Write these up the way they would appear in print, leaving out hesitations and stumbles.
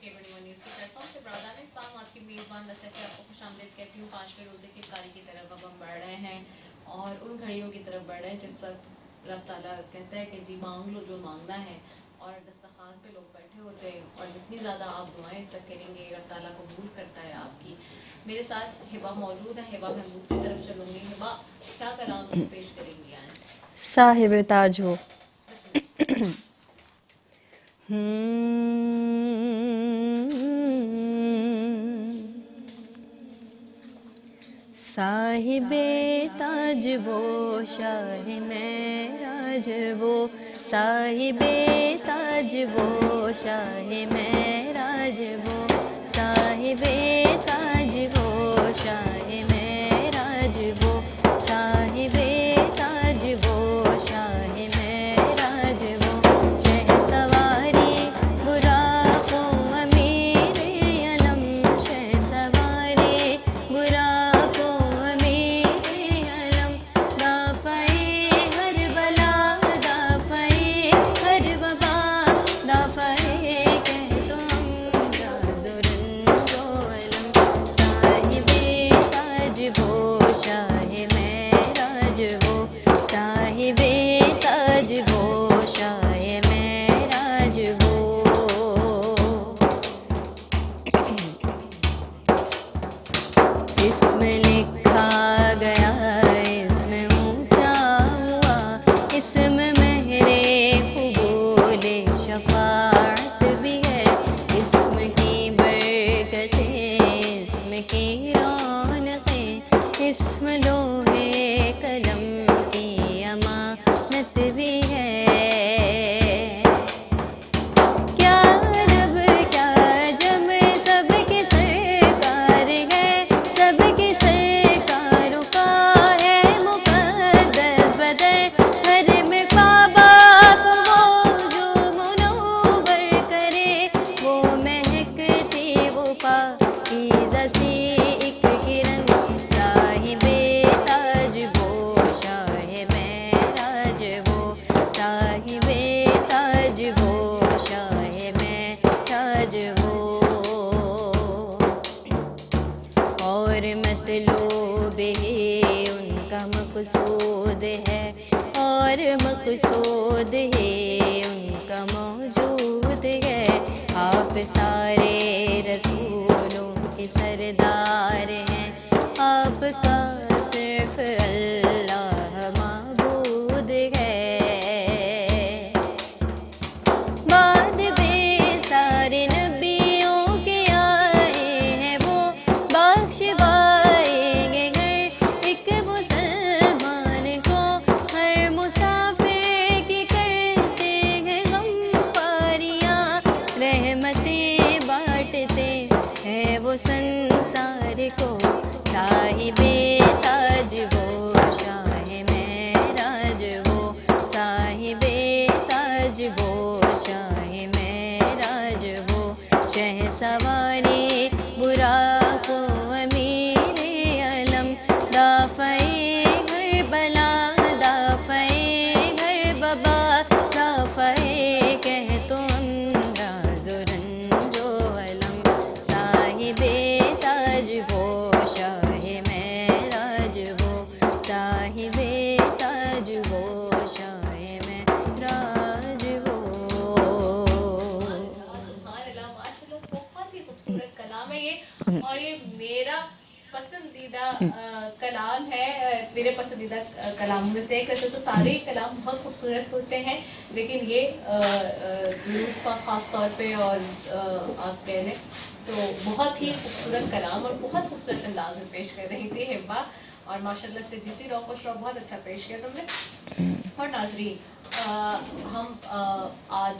News کے plate form سے برادران اسلام آپ کی میزبان نصیحت آپ کو خوش آمدید کہتی ہوں. 5ویں روزے کی افطاری کی طرف اب ہم بڑھ رہے ہیں اور ان گھڑیوں کی طرف بڑھ رہے ہیں جس وقت رب تعالیٰ کہتا ہے کہ جی مانگ لو جو مانگنا ہے, اور دسترخوان پہ لوگ بیٹھے ہوتے ہیں اور جتنی زیادہ آپ دعائیں اس وقت کریں گے رب تعالیٰ قبول کرتا ہے آپ کی. میرے ساتھ ہبا موجود ہے. ہبا محمود کی طرف چلوں گی. ہبا کیا کلام پیش کریں گی آج؟ صاحب تاج ہو. صاحب تاج وہ شاہ معراج وہ, صاحب تاج وہ شاہ معراج وہ, صاحب تاج وہ شاہ معراج وہ, صاحب تاج وہ شاہ معراج وہ, شہ سواری براق و امیر علم, شہ سواری براق و امیر علم, دافعِ ہر بلا دافعِ ہر وبا, دافعِ کہ تم راز و رنج و علم, صاحب تاج وہ شاہ معراج وہ, صاحب تاج وہ شاہ معراج وہ. اس میں لکھا گیا اس میں اونچا ہوا, اس میں مہر قبول شفاعت بھی ہے, اس میں کی برکتیں اس میں کی رونقیں, اس میں لوحے قلم کی امانت بھی ہے. کیا رب کیا جم سب کی سرکار ہے, سب کی سرکاروں کا ہے مقدس بدن, حرم کعبہ کو وہ جو منور کرے, وہ مہکتی وہ پاکیزہ سی ایک کرن, صاحب تاج وہ شاہ معراج وہ, صاحب تاج وہ شاہ معراج وہ. اور مطلوب ہی ان کا مقصود ہے, اور مقصود ہی ان کا موجود ہے, آپ سارے رسولوں کے سردار ہیں, آپ کا صرف اللہ معبود ہے. بعد بے سارے نبیوں کے آئے ہیں وہ, بخشوائیں گے ہر ایک مسلمان کو, ہر مسافر کی کرتے ہیں غم پاریاں, رحمتیں بانٹتے ہیں وہ سنسار کو, صاحب تاج وہ شاہ معراج وہ, صاحب تاج وہ شاہ معراج وہ, شہ سواری براق و امیر علم, دافعِ ہر بلا دافعِ ہر وبا, دافعِ کہ تم راز و رنج و علم, صاحب تاج وہ شاہ معراج وہ, صاحب تاج وہ شاہ معراج وہ. سبحان اللہ, ماشاء اللہ, بہت ہی خوبصورت کلام ہے یہ, اور یہ میرا پسندیدہ کلام ہے. میرے پسندیدہ کلاموں میں سے ایک. ویسے تو سارے ہی کلام بہت خوبصورت ہوتے ہیں, لیکن یہ ضرور کا خاص طور پہ, اور آپ کہہ لیں تو بہت ہی خوبصورت کلام اور بہت خوبصورت انداز میں پیش کر رہی تھی ہبا, اور ماشاء اللہ سے جتنی روح خوش رہو, بہت اچھا پیش کیا تم نے. اور ناظرین, ہم آج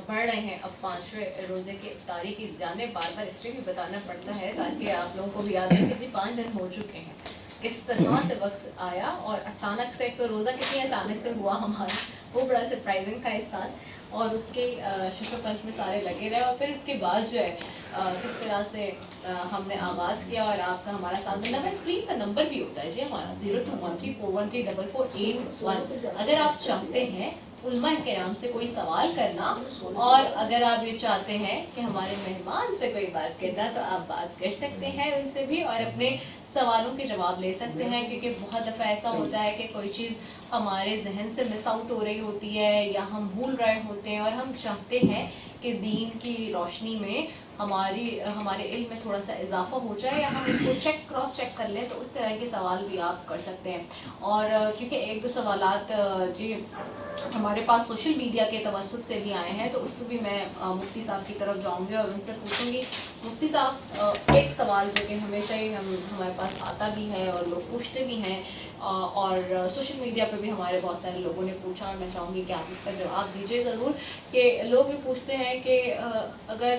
بڑھ رہے ہیں اب 5ویں روزے کی افطاری کی جانب. بار بار اس لیے بھی بتانا پڑتا ہے تاکہ آپ لوگوں کو بھی یاد رہے کہ جی 5 دن ہو چکے ہیں, کس طرح سے وقت آیا, اور اچانک سے, ایک تو روزہ کتنی اچانک سے ہوا ہمارا, وہ بڑا سرپرائزنگ تھا اس سال, اور اس کے شش و پنج میں سارے لگے رہے, اور پھر اس کے بعد جو ہے کس طرح سے ہم نے آغاز کیا, اور آپ کا ہمارا ساتھ دینا. اسکرین کا نمبر بھی ہوتا ہے جی ہمارا 0213413448. اگر آپ چاہتے ہیں उलमा के नाम से कोई सवाल करना, और अगर आप ये चाहते हैं कि हमारे मेहमान से कोई बात करना तो आप बात कर सकते हैं उनसे भी और अपने सवालों के जवाब ले सकते हैं, क्योंकि बहुत दफ़ा ऐसा होता है कि कोई चीज़ हमारे जहन से मिस आउट हो रही होती है या हम भूल रहे होते हैं और हम चाहते हैं कि दीन की रोशनी में हमारे इल्म में थोड़ा सा इजाफा हो जाए या हम उसको क्रॉस चेक कर लें, तो उस तरह के सवाल भी आप कर सकते हैं। और क्योंकि एक दो सवालात जी हमारे पास सोशल मीडिया के तवस्सुत से भी आए हैं, तो उस पर भी मैं मुफ्ती साहब की तरफ जाऊंगी और उनसे पूछूंगी। मुफ्ती साहब, एक सवाल जो कि हमेशा ही हमारे पास आता भी है और लोग पूछते भी हैं और सोशल मीडिया पे भी हमारे बहुत सारे लोगों ने पूछा, और मैं चाहूँगी कि आप इसका जवाब दीजिए ज़रूर, कि लोग भी पूछते हैं कि अगर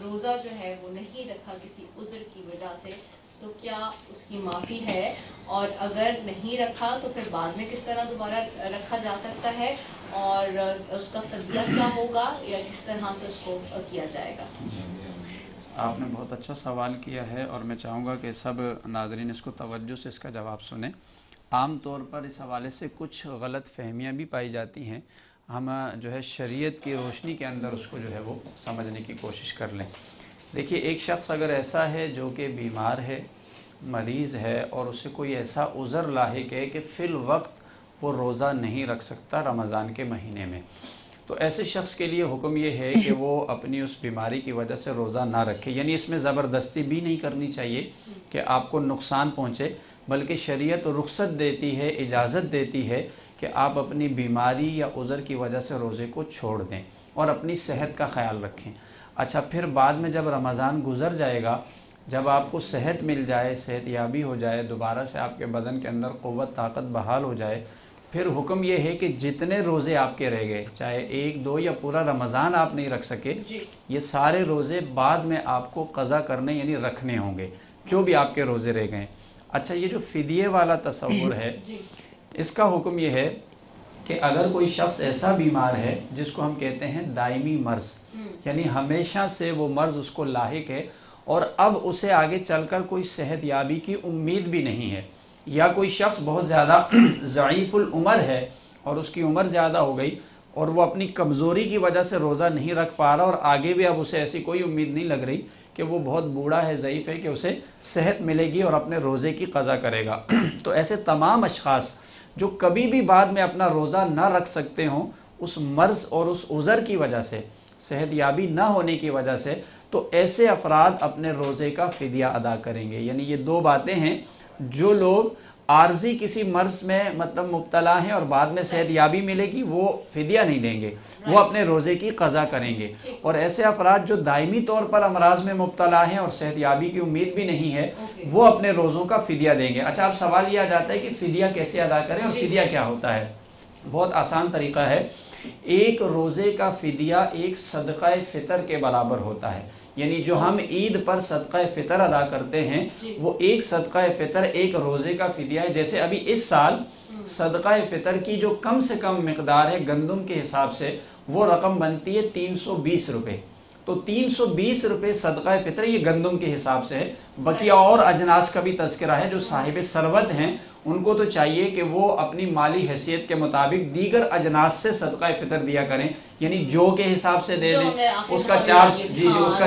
रोज़ा जो है वो नहीं रखा किसी उज़्र की वजह से तो क्या उसकी माफ़ी है, और अगर नहीं रखा तो फिर बाद में किस तरह दोबारा रखा जा सकता है, और उसका फ़िदिया क्या होगा या किस तरह से उसको किया जाएगा? आपने बहुत अच्छा सवाल किया है और मैं चाहूँगा कि सब नाज़रीन इसको तवज्जो से इसका जवाब सुने। आम तौर पर इस हवाले से कुछ गलत फहमियाँ भी पाई जाती हैं, हम जो है शरीयत की रोशनी के अंदर उसको जो है वो समझने की कोशिश कर लें। देखिए, एक शख्स अगर ऐसा है जो कि बीमार है, मरीज़ है और उसे कोई ऐसा उज़र लाहिक है कि फ़िल वक्त वो रोज़ा नहीं रख सकता रमज़ान के महीने में, तो ऐसे शख्स के लिए हुक्म ये है कि वो अपनी उस बीमारी की वजह से रोज़ा ना रखे। यानी इसमें ज़बरदस्ती भी नहीं करनी चाहिए कि आपको नुकसान पहुँचे, बल्कि शरीयत रुख्सत देती है, इजाज़त देती है कि आप अपनी बीमारी या उज़र की वजह से रोज़े को छोड़ दें और अपनी सेहत का ख्याल रखें। अच्छा, फिर बाद में जब रमज़ान गुज़र जाएगा, जब आपको सेहत मिल जाए, सेहत याबी हो जाए, दोबारा से आपके बदन के अंदर क़ुव्वत ताकत बहाल हो जाए, फिर हुक्म ये है कि जितने रोज़े आपके रह गए, चाहे 1, 2 या पूरा रमज़ान आप नहीं रख सके, ये सारे रोज़े बाद में आपको क़ज़ा करने यानी रखने होंगे, जो भी आपके रोज़े रह गए। अच्छा, ये जो फ़िदिये वाला तसव्वुर है, इसका हुक्म ये है कि अगर कोई शख्स ऐसा बीमार है जिसको हम कहते हैं दायमी मर्ज़, यानी हमेशा से वो मर्ज़ उसको लाहिक है और अब उसे आगे चलकर कोई सेहत याबी की उम्मीद भी नहीं है, या कोई शख्स बहुत ज़्यादा ज़ईफ़ुल उम्र है और उसकी उम्र ज़्यादा हो गई और वो अपनी कमज़ोरी की वजह से रोज़ा नहीं रख पा रहा और आगे भी अब उसे ऐसी कोई उम्मीद नहीं लग रही कि वो बहुत बूढ़ा है, ज़ईफ़ है, कि उसे सेहत मिलेगी और अपने रोज़े की क़ज़ा करेगा। तो ऐसे तमाम अशख़ास जो कभी भी बाद में अपना रोज़ा ना रख सकते हों उस मर्ज़ और उस उज़र की वजह से, सेहत याबी ना होने की वजह से, तो ऐसे अफराद अपने रोज़े का फ़िदिया अदा करेंगे। यानी ये दो बातें हैं, जो लोग आर्जी किसी मर्ज़ में मतलब मुब्तला हैं और बाद में सेहत याबी मिलेगी, वो फ़िदिया नहीं देंगे, वो अपने रोज़े की क़ज़ा करेंगे। और ऐसे अफराद जो दायमी तौर पर अमराज में मुब्तला हैं और सेहत याबी की उम्मीद भी नहीं है, वो अपने रोज़ों का फ़िदिया देंगे। अच्छा, अब सवाल ये आ जाता है कि फ़िदिया कैसे अदा करें और फ़िदिया क्या होता है? बहुत आसान तरीक़ा है। एक रोज़े का फ़िदिया एक सदक़ा फ़ितर के बराबर होता है, यानी जो हम ईद पर सदक़ा फ़ितर अदा करते हैं वो एक सदक़ा फ़ितर एक रोज़े का फ़िदिया है। जैसे अभी इस साल सदक़ा फ़ितर की जो कम से कम मिक़दार है गंदम के हिसाब से, वो रकम बनती है 320 रुपये। तो 320 रुपये सदक़ा फ़ितर ये गंदम के हिसाब से है। बकिया और अजनास का भी तज़किरा है, जो साहिब सरवत हैं उनको तो चाहिए कि वो अपनी माली हैसियत के मुताबिक दीगर अजनास से सदक़ा फ़ितर दिया करें, यानी जो के हिसाब से दे दें, उसका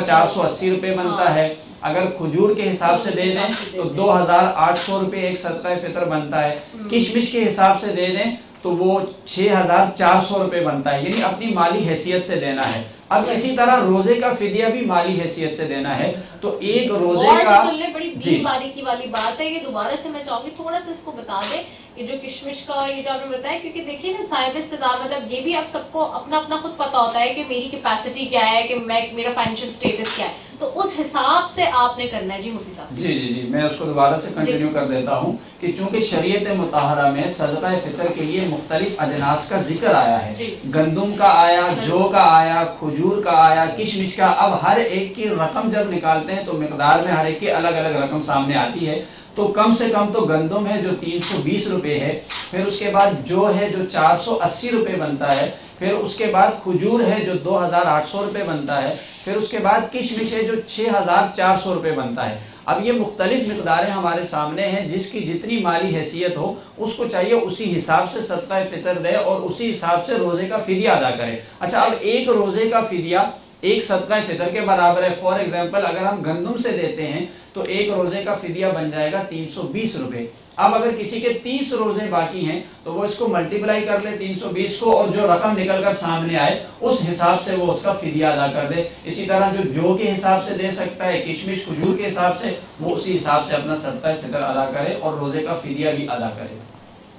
480 रुपये बनता है। अगर खजूर के हिसाब से दे दें तो 2800 रुपये एक सदक़ा फ़ितर बनता है। किशमिश के हिसाब से दे दें तो वो 6400 रुपये बनता है, यानी अपनी माली हैसियत से देना है। अब इसी तरह रोजे का फ़िदिया भी माली हैसियत से देना है। तो एक रोजे का बड़ी दीन बारीकी वाली बात है, ये दोबारा से मैं चाहूंगी थोड़ा सा इसको बता दें, ये जो किशमिश का और ये जो आपने बताया, क्योंकि देखिए ना साहिब इस्तेदार मतलब ये भी आप सबको अपना अपना खुद पता होता है कि मेरी कैपेसिटी क्या है, कि मेरा फाइनेंशियल स्टेटस क्या है, तो उस हिसाब से आपने करना है। जी मुफ्ती साहब। जी, मैं उसको दोबारा से कंटिन्यू कर देता हूँ कि चूंकि शरीयत मुताहरा में सदक़ा फ़ितर के लिए मुख्तलिफ अजनास का जिक्र आया है, गंदम का आया, जौ का आया, खजूर का आया, किशमिश का। अब हर एक की रकम जब निकालते हैं तो मिकदार में हर एक की अलग अलग रकम सामने आती है। तो कम से कम तो गंदम है जो 320 रुपये है, फिर उसके बाद जो है जो 480 रुपये बनता है, फिर उसके बाद खजूर है जो 2800 रुपये बनता है, फिर उसके बाद किशमिश है जो 6400 रुपये बनता है। अब ये मुख्तलिफ मिकदारें हमारे सामने हैं, जिसकी जितनी माली हैसियत हो उसको चाहिए उसी हिसाब से सदका फितर दे और उसी हिसाब से रोजे का फिदिया अदा करे। अच्छा, अब एक रोजे का फिदिया एक सदका फितर के बराबर है। फॉर एग्जाम्पल अगर हम गंदुम से देते हैं तो एक रोजे का फिदिया बन जाएगा 320 रुपये। अब अगर किसी के 30 रोजे बाकी हैं तो वो इसको मल्टीप्लाई कर ले 320 को, और जो रकम निकल कर सामने आए उस हिसाब से वो उसका फिदिया अदा कर दे। इसी तरह जो के हिसाब से दे सकता है, किशमिश खजूर के हिसाब से, वो उसी हिसाब से अपना सदका फितर अदा करे और रोजे का फिदिया भी अदा करे।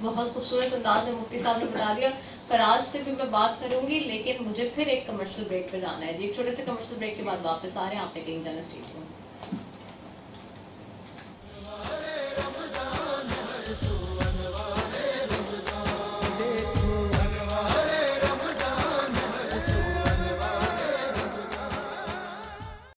बहुत खूबसूरत अंदाज में मुफ्ती साहब ने बता दिया। फराज से भी मैं बात करूंगी, लेकिन मुझे फिर एक कमर्शियल ब्रेक पे जाना है जी। एक छोटे से कमर्शियल ब्रेक के बाद वापस आ रहे हैं, आपने कहीं जाना स्टेडियम।